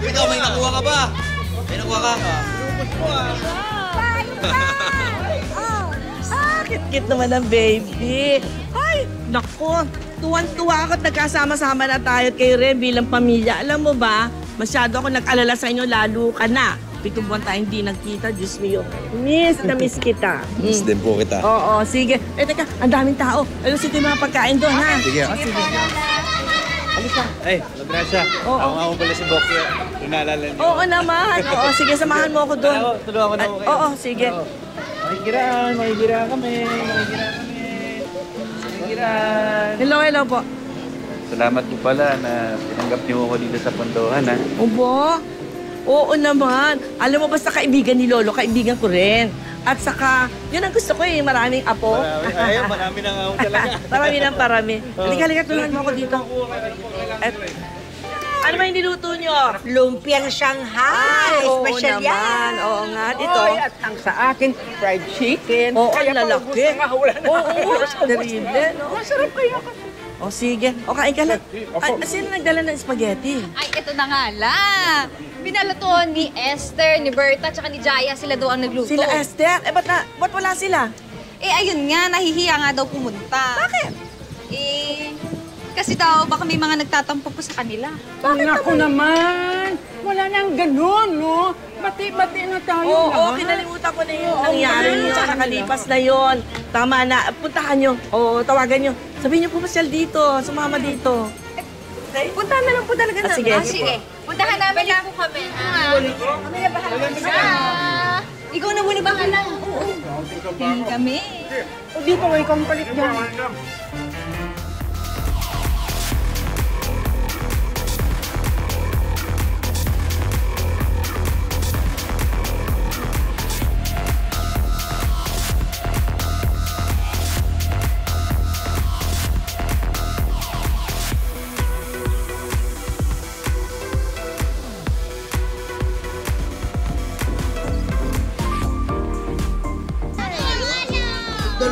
Ikaw, may nakuha ka ba? May nakuha ka? Kit-kit naman ang baby. Ay, naku. Tuwan-tuwa ako at nagkasama-sama na tayo kay Ren bilang pamilya. Alam mo ba, masyado ako nag-alala sa inyo, lalo ka na. 7 buwan tayong hindi nagkita, Diyos mio. Miss na miss kita. Miss din po kita. Oo, sige. Teka, ang daming tao. Ayos ito yung mga pagkain doon, ha? Sige. Sige. Halika. Ay, Lagrasya. Oo. Ako nga mo pala si Boxy. Pinaalala niyo. Oo naman. Oo, sige, samahan mo ako doon. Tulungan ko na ako kayo. Oo, sige. Makikiraan kami. Hello po. Salamat po pala na tinanggap niyo ako dito sa Pondohan, ha? Obo? Oo naman. Alam mo, basta kaibigan ni Lolo, kaibigan ko rin. At saka, yun ang gusto ko eh, maraming apo. Marami na nga ako talaga. Parami. Halika, tulungan mo ako dito. Ano ba yung niluto nyo? Lumpiang Shanghai. Special naman. yan. Oo nga. Ito. Oy, at ang sa akin, fried chicken. Oo, Kaya ang lalaki. Wala na. Oo, terrible. No? Masarap kaya kasi. O sige. O kain ka lang. Ay, sino nagdala ng spaghetti? Ay, ito na nga lang. Pinalatuan ni Esther, ni Berta, tsaka ni Jaya. Sila daw ang nagluto. Sila Esther? Eh, ba't wala sila? Eh, ayun nga. Nahihiya nga daw pumunta. Bakit? Eh, kasi daw baka may mga nagtatampo po sa kanila. Bakit ako naman? Wala nang ganun, no? Bati-bati na tayo. Oo, kinalimutan ko na yung nangyari yun. Nakalipas na yun. Tama na. Puntahan nyo. Oo, tawagan nyo. Sabihin nyo pumasyal dito. Sumama dito. Puntahan na lang po talaga namin. Sige. Sige. Puntahan namin lang po kami. Kami na bahala. Ikaw na muna bahala. Oo. Hindi kami. O dito, may kampalit dyan.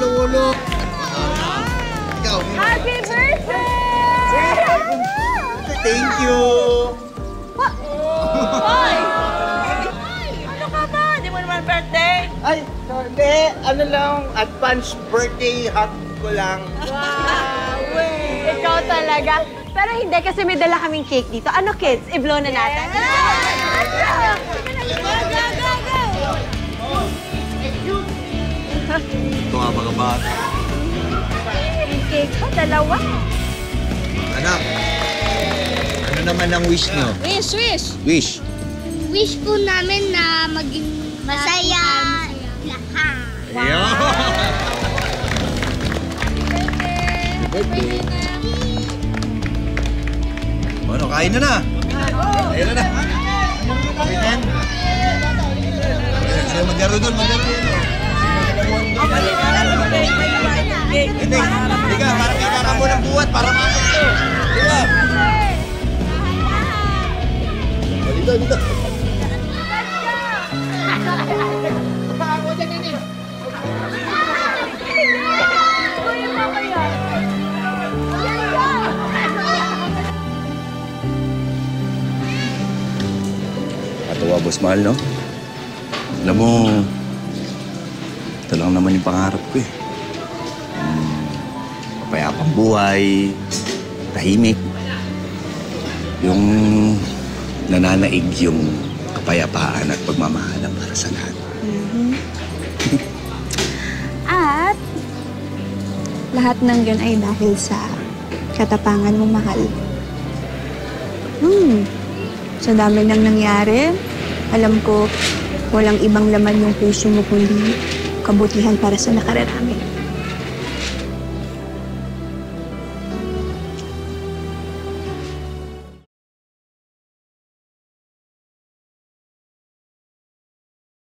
Lolo. Ikaw. Happy birthday! Thank you. Hoy! Ano ka ba? Di mo naman birthday? Ay, hindi. Ano lang, advance birthday hug ko lang. Wow! Ikaw talaga. Pero hindi kasi may dala kaming cake dito. Ano kids? I-blow na natin. Ito nga mga bata. Yung cake ko, dalawa. Anak, ano naman ang wish nyo? Wish. Wish. Wish po namin na maging masaya lahat. Ayun. Ano, kain na na. Kain na na. Kain na. Sige, maglaro doon. Hindi, para kikara mo ng buwan, para makas to. Diba? Dito. Katawa, Boss Mahal, no? Alam mo, ito lang naman yung pangarap ko eh. Mapayapang buhay, tahimik. Yung nananaig yung kapayapaan at pagmamahalan para sa lahat. At lahat ng yun ay dahil sa katapangan mo, mahal. Sa dami nang nangyari, alam ko walang ibang laman yung puso mo kundi kabutihan para sa nakararami.